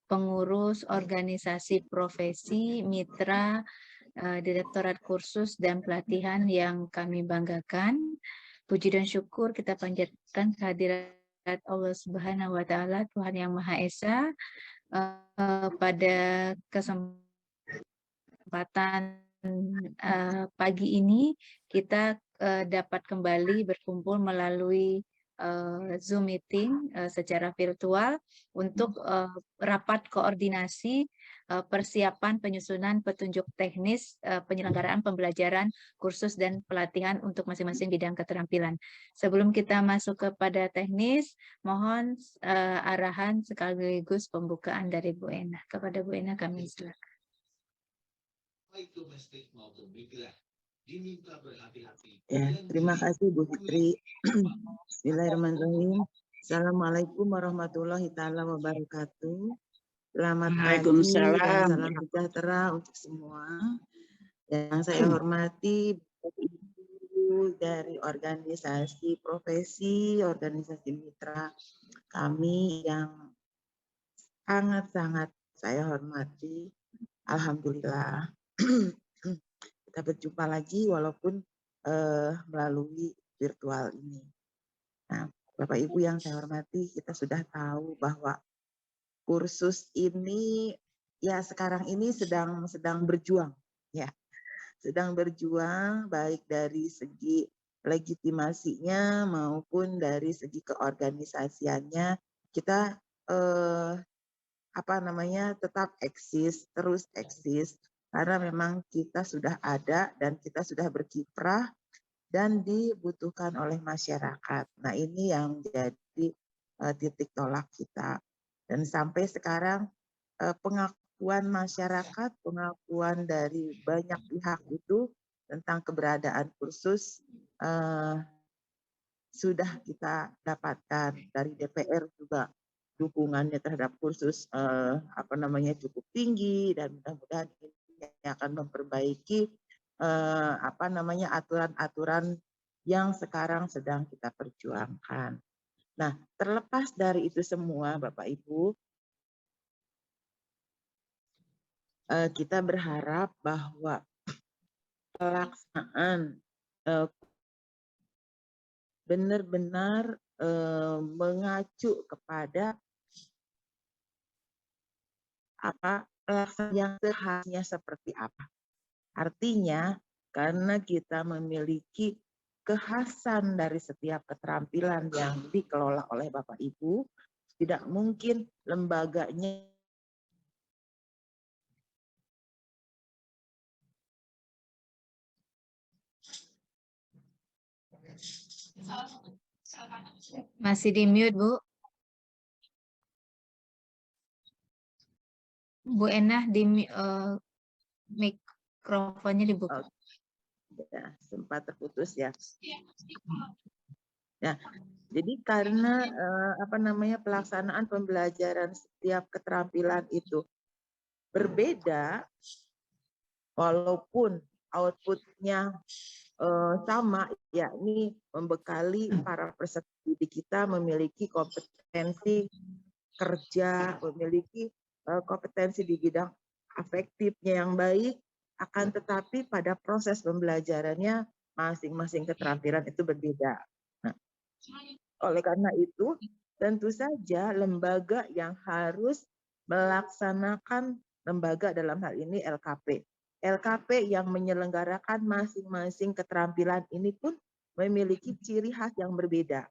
pengurus organisasi profesi, mitra, Direktorat Kursus dan Pelatihan yang kami banggakan. Puji dan syukur kita panjatkan kehadirat Allah Subhanahu wa Ta'ala, Tuhan Yang Maha Esa. Pada kesempatan pagi ini kita dapat kembali berkumpul melalui Zoom meeting secara virtual untuk rapat koordinasi persiapan penyusunan petunjuk teknis penyelenggaraan pembelajaran kursus dan pelatihan untuk masing-masing bidang keterampilan. Sebelum kita masuk kepada teknis, mohon arahan sekaligus pembukaan dari Bu Ena. Kepada Bu Ena kami silakan. Ya, terima kasih Bu Fitri. Bismillahirrahmanirrahim. Assalamualaikum warahmatullahi taala wabarakatuh. Selamat pagi dan salam sejahtera untuk semua. Yang saya hormati Ibu dari organisasi profesi, organisasi mitra kami yang sangat-sangat saya hormati. Alhamdulillah. Kita berjumpa lagi walaupun melalui virtual ini. Nah, Bapak Ibu yang saya hormati, kita sudah tahu bahwa kursus ini ya sekarang ini sedang berjuang, ya, sedang berjuang baik dari segi legitimasinya maupun dari segi keorganisasiannya. Kita tetap terus eksis. Karena memang kita sudah ada dan kita sudah berkiprah dan dibutuhkan oleh masyarakat. Nah, ini yang menjadi titik tolak kita. Dan sampai sekarang pengakuan masyarakat, pengakuan dari banyak pihak itu tentang keberadaan kursus sudah kita dapatkan. Dari DPR juga dukungannya terhadap kursus cukup tinggi, dan mudah-mudahan ini akan memperbaiki aturan-aturan yang sekarang sedang kita perjuangkan. Nah, terlepas dari itu semua, Bapak Ibu, kita berharap bahwa pelaksanaan benar-benar mengacu kepada pelaksanaan yang seharusnya seperti apa. Artinya, karena kita memiliki kekhasan dari setiap keterampilan yang dikelola oleh Bapak Ibu, tidak mungkin lembaganya Masih di mute, Bu. Bu Enah di mikrofonnya dibuka. Ya, sempat terputus ya. Nah, jadi karena pelaksanaan pembelajaran setiap keterampilan itu berbeda, walaupun outputnya sama, yakni membekali para peserta didik kita memiliki kompetensi kerja, memiliki kompetensi di bidang afektifnya yang baik, akan tetapi pada proses pembelajarannya masing-masing keterampilan itu berbeda. Nah, oleh karena itu, tentu saja lembaga yang harus melaksanakan, lembaga dalam hal ini LKP. LKP yang menyelenggarakan masing-masing keterampilan ini pun memiliki ciri khas yang berbeda.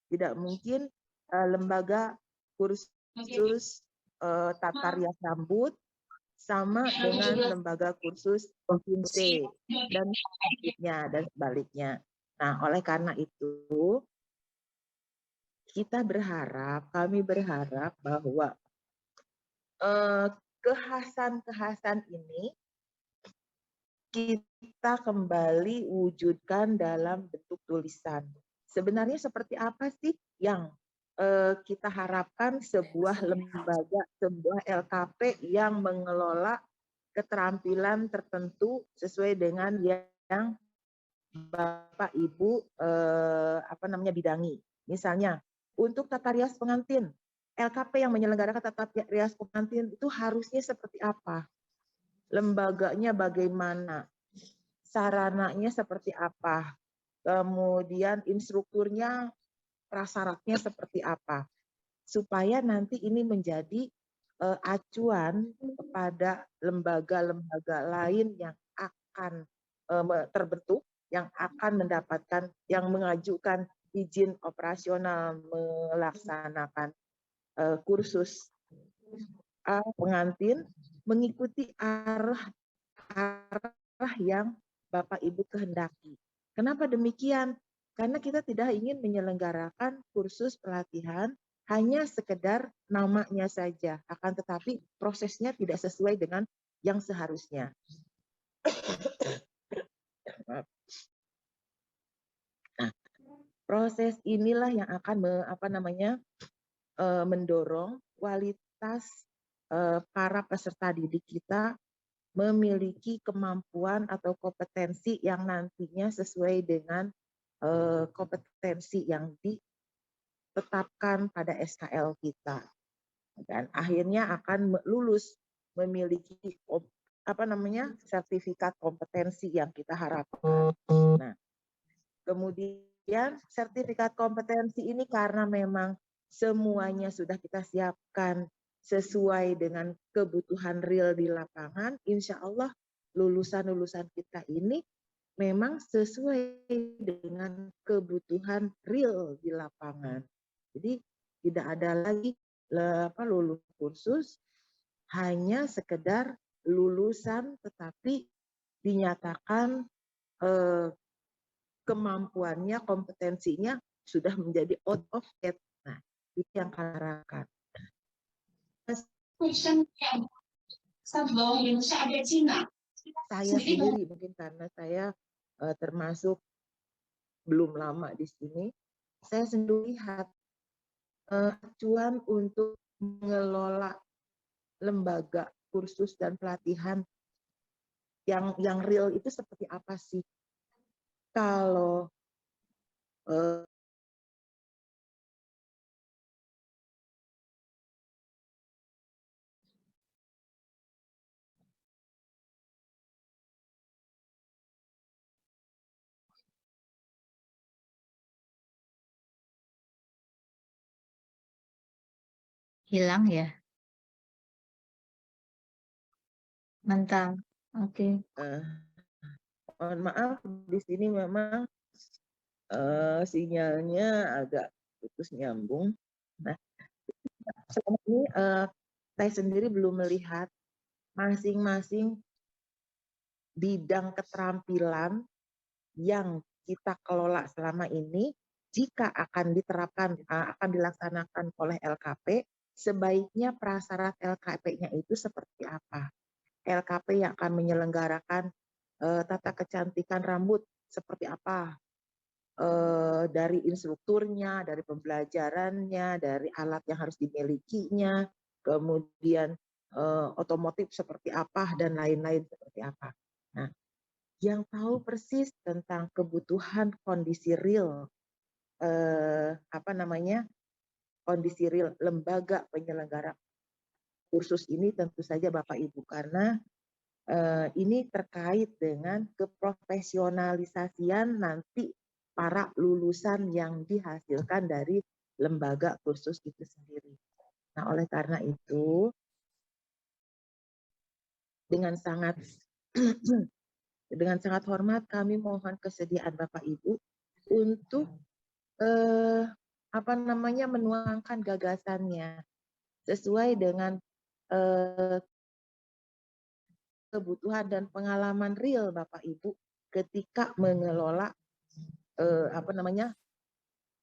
Tidak mungkin lembaga kursus tata rias rambut sama dengan lembaga kursus C dan sebaliknya. Nah, oleh karena itu kami berharap bahwa kekhasan ini kita kembali wujudkan dalam bentuk tulisan. Sebenarnya seperti apa sih yang kita harapkan sebuah lembaga, sebuah LKP yang mengelola keterampilan tertentu sesuai dengan yang Bapak Ibu bidangi. Misalnya untuk tata rias pengantin, LKP yang menyelenggarakan tata rias pengantin itu harusnya seperti apa? Lembaganya bagaimana? Sarananya seperti apa? Kemudian instrukturnya, prasyaratnya seperti apa? Supaya nanti ini menjadi acuan kepada lembaga-lembaga lain yang akan terbentuk, yang akan mendapatkan, yang mengajukan izin operasional melaksanakan kursus pengantin, mengikuti arah yang Bapak Ibu kehendaki. Kenapa demikian? Karena kita tidak ingin menyelenggarakan kursus pelatihan hanya sekedar namanya saja, akan tetapi prosesnya tidak sesuai dengan yang seharusnya. Nah, proses inilah yang akan mendorong kualitas para peserta didik kita memiliki kemampuan atau kompetensi yang nantinya sesuai dengan kompetensi yang ditetapkan pada SKL kita, dan akhirnya akan lulus memiliki sertifikat kompetensi yang kita harapkan. Nah, kemudian sertifikat kompetensi ini karena memang semuanya sudah kita siapkan sesuai dengan kebutuhan real di lapangan, insya Allah lulusan-lulusan kita ini memang sesuai dengan kebutuhan real di lapangan. Jadi tidak ada lagi lulus kursus hanya sekedar lulusan tetapi dinyatakan kemampuannya, kompetensinya sudah menjadi out of date. Nah, itu yang kami harapkan. Saya sendiri mungkin karena saya termasuk belum lama di sini, saya sendiri lihat acuan untuk mengelola lembaga kursus dan pelatihan yang real itu seperti apa sih? Kalau Hilang ya? Mental. Oke. Mohon maaf, di sini memang sinyalnya agak putus nyambung. Nah, selama ini saya sendiri belum melihat masing-masing bidang keterampilan yang kita kelola selama ini, jika akan diterapkan, akan dilaksanakan oleh LKP, sebaiknya prasyarat LKP-nya itu seperti apa? LKP yang akan menyelenggarakan tata kecantikan rambut seperti apa? Dari instrukturnya, dari pembelajarannya, dari alat yang harus dimilikinya, kemudian otomotif seperti apa, dan lain-lain seperti apa. Nah, yang tahu persis tentang kebutuhan kondisi real, kondisi real lembaga penyelenggara kursus ini tentu saja Bapak Ibu, karena ini terkait dengan keprofesionalisasian nanti para lulusan yang dihasilkan dari lembaga kursus itu sendiri. Nah, oleh karena itu, dengan sangat hormat kami mohon kesediaan Bapak Ibu untuk menuangkan gagasannya sesuai dengan kebutuhan dan pengalaman real Bapak Ibu ketika mengelola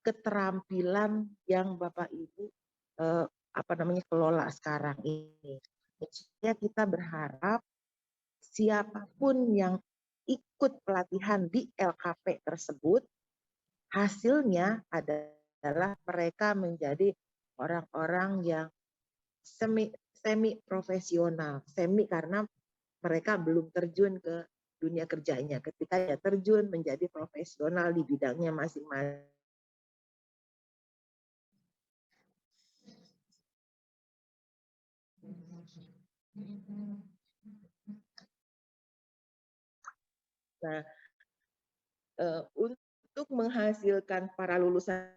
keterampilan yang Bapak Ibu kelola sekarang ini. Jadi kita berharap siapapun yang ikut pelatihan di LKP tersebut, hasilnya adalah mereka menjadi orang-orang yang semi profesional, karena mereka belum terjun ke dunia kerjanya. Ketika ya terjun menjadi profesional di bidangnya masing-masing. Nah, untuk menghasilkan para lulusan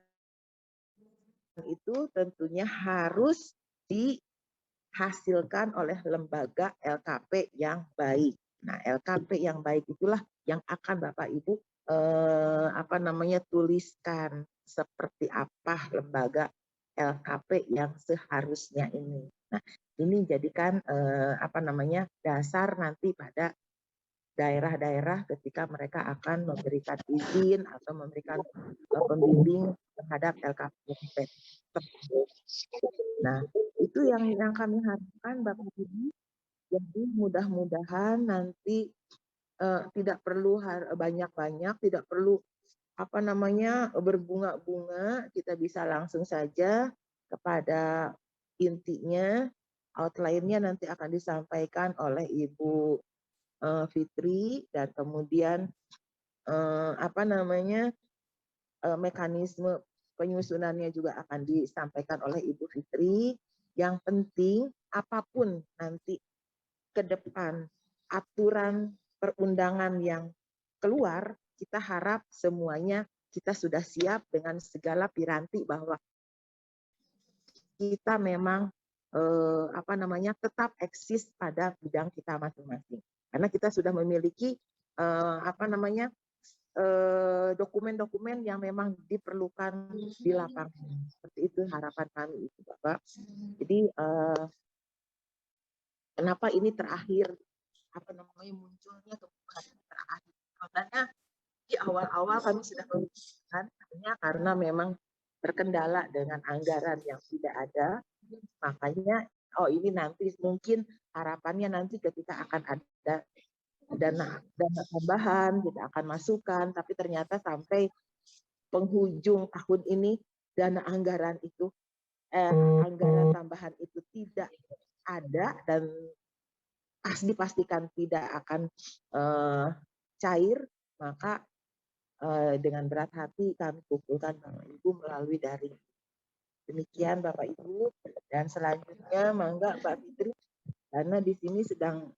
itu tentunya harus dihasilkan oleh lembaga LKP yang baik. Nah, LKP yang baik itulah yang akan Bapak Ibu tuliskan seperti apa lembaga LKP yang seharusnya ini. Nah, ini jadikan dasar nanti pada daerah-daerah ketika mereka akan memberikan izin atau memberikan pembimbing terhadap LKP. Nah, itu yang kami harapkan Bapak Ibu. Jadi mudah-mudahan nanti tidak perlu banyak-banyak, tidak perlu berbunga-bunga, kita bisa langsung saja kepada intinya. Outline-nya nanti akan disampaikan oleh Ibu Fitri, dan kemudian mekanisme penyusunannya juga akan disampaikan oleh Ibu Fitri. Yang penting apapun nanti ke depan aturan perundangan yang keluar, kita harap semuanya kita sudah siap dengan segala piranti bahwa kita memang tetap eksis pada bidang kita masing-masing. Karena kita sudah memiliki dokumen-dokumen yang memang diperlukan di lapangan. Seperti itu harapan kami itu, Bapak. Jadi kenapa ini terakhir munculnya kebutuhan terakhir? Sebenarnya di awal-awal kami sudah memikirkan, karena memang terkendala dengan anggaran yang tidak ada, makanya ini nanti mungkin harapannya nanti ketika akan ada dana tambahan kita akan masukkan, tapi ternyata sampai penghujung tahun ini anggaran tambahan itu tidak ada dan dipastikan tidak akan cair, maka dengan berat hati kami kumpulkan Bapak Ibu melalui daring. Demikian Bapak Ibu, dan selanjutnya mangga Mbak Fitri, karena di sini sedang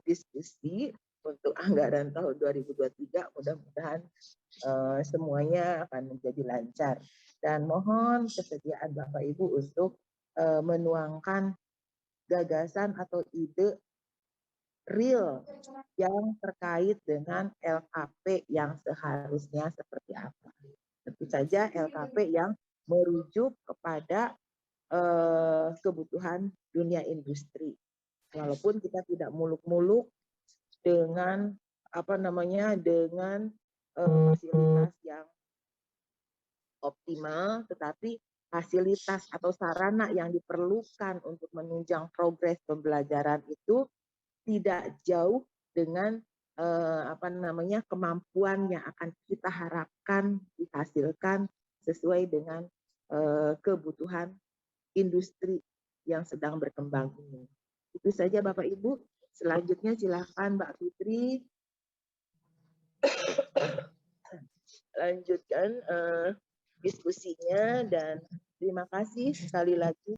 diskusi untuk anggaran tahun 2023, mudah-mudahan semuanya akan menjadi lancar. Dan mohon kesediaan Bapak Ibu untuk menuangkan gagasan atau ide real yang terkait dengan LKP yang seharusnya seperti apa. Tentu saja LKP yang merujuk kepada kebutuhan dunia industri. Walaupun kita tidak muluk-muluk dengan fasilitas yang optimal, tetapi fasilitas atau sarana yang diperlukan untuk menunjang progres pembelajaran itu tidak jauh dengan kemampuan yang akan kita harapkan dihasilkan sesuai dengan kebutuhan industri yang sedang berkembang ini. Itu saja Bapak Ibu. Selanjutnya silakan Mbak Fitri lanjutkan diskusinya, dan terima kasih sekali lagi